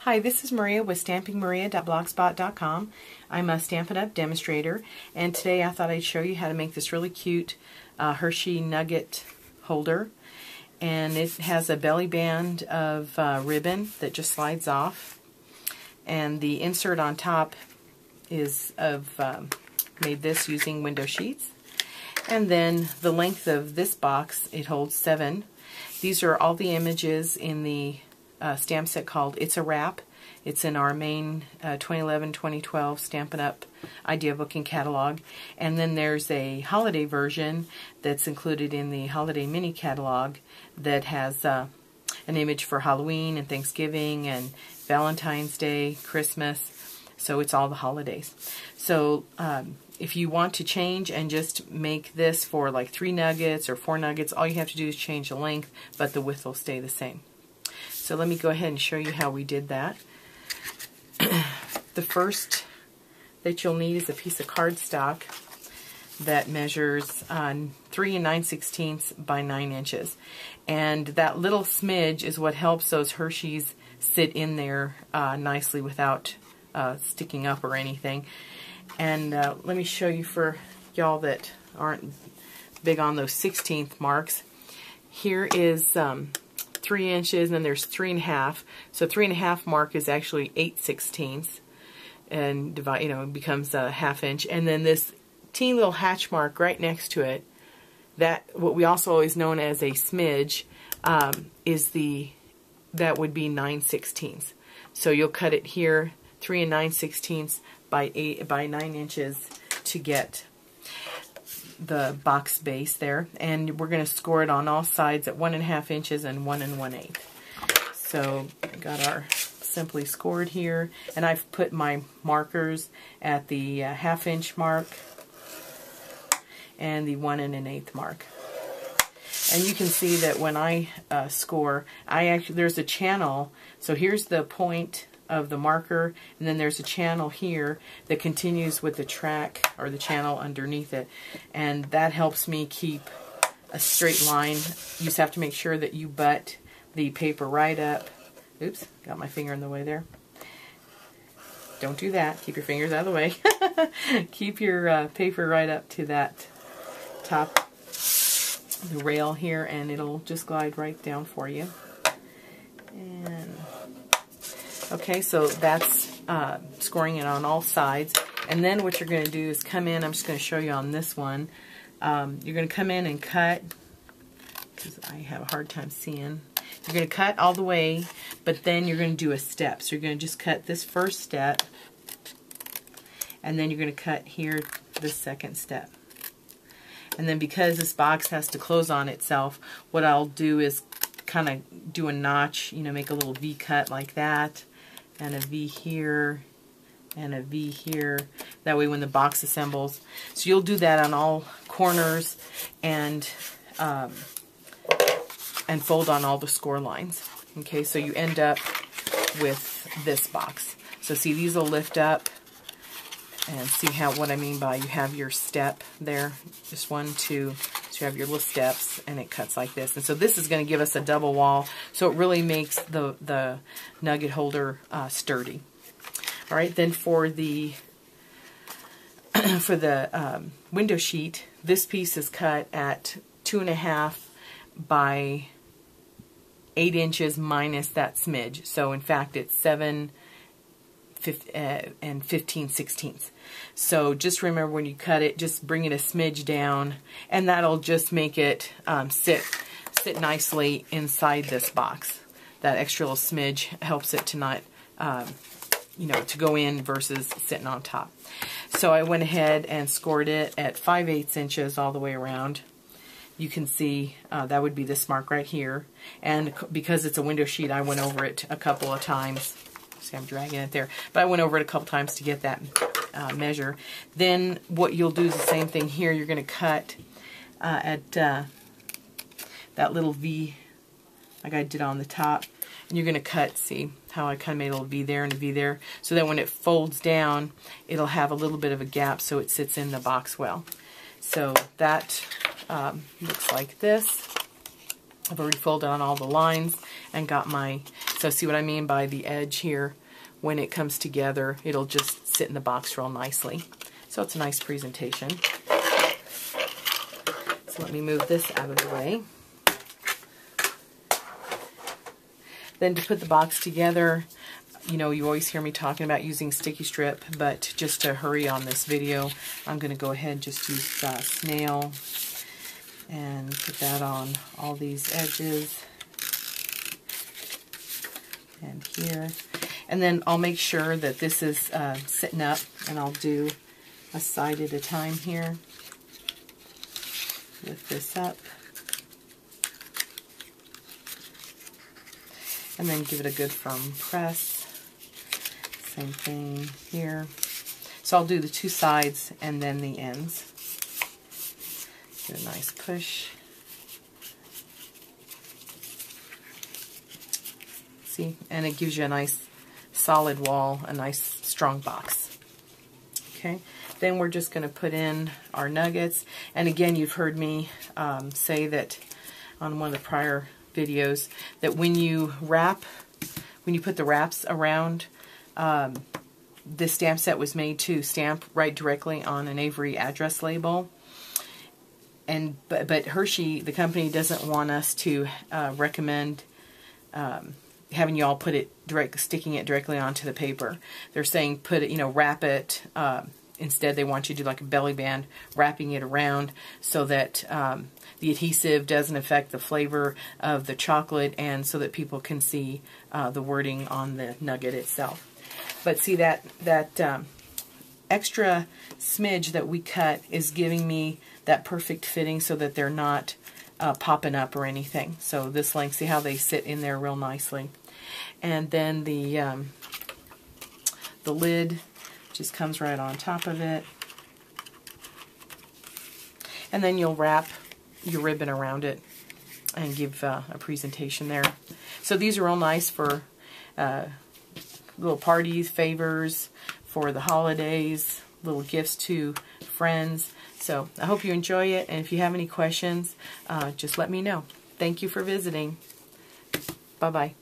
Hi, this is Maria with stampingmaria.blogspot.com. I'm a Stampin' Up! Demonstrator, and today I thought I'd show you how to make this really cute Hersey Nugget Holder. And it has a belly band of ribbon that just slides off, and the insert on top is made this using window sheets. And then the length of this box, it holds 7. These are all the images in the stamp set called It's a Wrap. It's in our main 2011-2012 Stampin' Up! Idea Book and Catalog. And then there's a holiday version that's included in the Holiday Mini Catalog that has an image for Halloween and Thanksgiving and Valentine's Day, Christmas. So it's all the holidays. So if you want to change and just make this for like 3 nuggets or 4 nuggets, all you have to do is change the length, but the width will stay the same. So let me go ahead and show you how we did that. The first that you'll need is a piece of cardstock that measures 3 9/16 by 9 inches. And that little smidge is what helps those Hershey's sit in there nicely without sticking up or anything. And let me show you for y'all that aren't big on those 16th marks. Here is 3 inches, and then there's 3.5. So 3.5 mark is actually 8/16, and divide, it becomes a 1/2 inch. And then this teeny little hatch mark right next to it, that what we also always known as a smidge, that would be 9/16. So you'll cut it here 3 9/16 by 9 inches to get the box base there, and we're going to score it on all sides at 1.5 inches and 1 1/8. So got our simply scored here, and I've put my markers at the 1/2 inch mark and the 1 1/8 mark. And you can see that when I score, there's a channel. So here's the point of the marker, and then there's a channel here that continues with the track or the channel underneath it, and that helps me keep a straight line. You just have to make sure that you butt the paper right up. Oops, got my finger in the way there. Don't do that. Keep your fingers out of the way. Keep your paper right up to that top, the rail here, and it'll just glide right down for you. And okay, so that's scoring it on all sides. And then what you're going to do is come in, I'm just going to show you on this one. You're going to come in and cut, because I have a hard time seeing. You're going to cut all the way, but then you're going to do a step. So you're going to just cut this first step, and then you're going to cut here the second step. And then because this box has to close on itself, what I'll do is kind of do a notch, make a little V cut like that, and a V here, and a V here. That way when the box assembles. So you'll do that on all corners, and fold on all the score lines. Okay, so you end up with this box. So see, these will lift up, and see what I mean by you have your step there. Just 1, 2. So you have your little steps, and it cuts like this. And so this is going to give us a double wall, so it really makes the nugget holder sturdy. All right, then for the window sheet, this piece is cut at 2.5 by 8 inches minus that smidge. So in fact, it's 7 and 15/16. So just remember when you cut it, just bring it a smidge down, and that'll just make it sit nicely inside this box. That extra little smidge helps it to not, to go in versus sitting on top. So I went ahead and scored it at 5/8 inches all the way around. You can see that would be this mark right here, and because it's a window sheet, I went over it a couple of times. See, I'm dragging it there, but I went over it a couple times to get that measure. Then what you'll do is the same thing here. You're going to cut at that little V like I did on the top, and you're going to cut, see how I kind of made a little V there and a V there, so that when it folds down, it'll have a little bit of a gap so it sits in the box well. So that looks like this. I've already folded on all the lines and got my So see what I mean by the edge here? When it comes together, it'll just sit in the box real nicely. So it's a nice presentation. So let me move this out of the way. Then to put the box together, you know, you always hear me talking about using sticky strip, but just to hurry on this video, I'm going to go ahead and just use snail and put that on all these edges and here. And then I'll make sure that this is sitting up, and I'll do a side at a time here. Lift this up. And then give it a good firm press. Same thing here. So I'll do the two sides and then the ends. Give it a nice push. See? And it gives you a nice solid wall, a nice strong box. Okay, then we're just going to put in our nuggets. And again, you've heard me say that on one of the prior videos that when you put the wraps around, this stamp set was made to stamp right directly on an Avery address label. But Hersey, the company, doesn't want us to recommend having you all put it sticking it directly onto the paper. They're saying put it, wrap it. Instead, they want you to do like a belly band, wrapping it around so that the adhesive doesn't affect the flavor of the chocolate, and so that people can see the wording on the nugget itself. But see, that extra smidge that we cut is giving me that perfect fitting so that they're not popping up or anything. So this length, see how they sit in there real nicely. And then the lid just comes right on top of it. And then you'll wrap your ribbon around it and give a presentation there. So these are all nice for little parties, favors, for the holidays, little gifts to friends. So I hope you enjoy it, and if you have any questions, just let me know. Thank you for visiting. Bye-bye.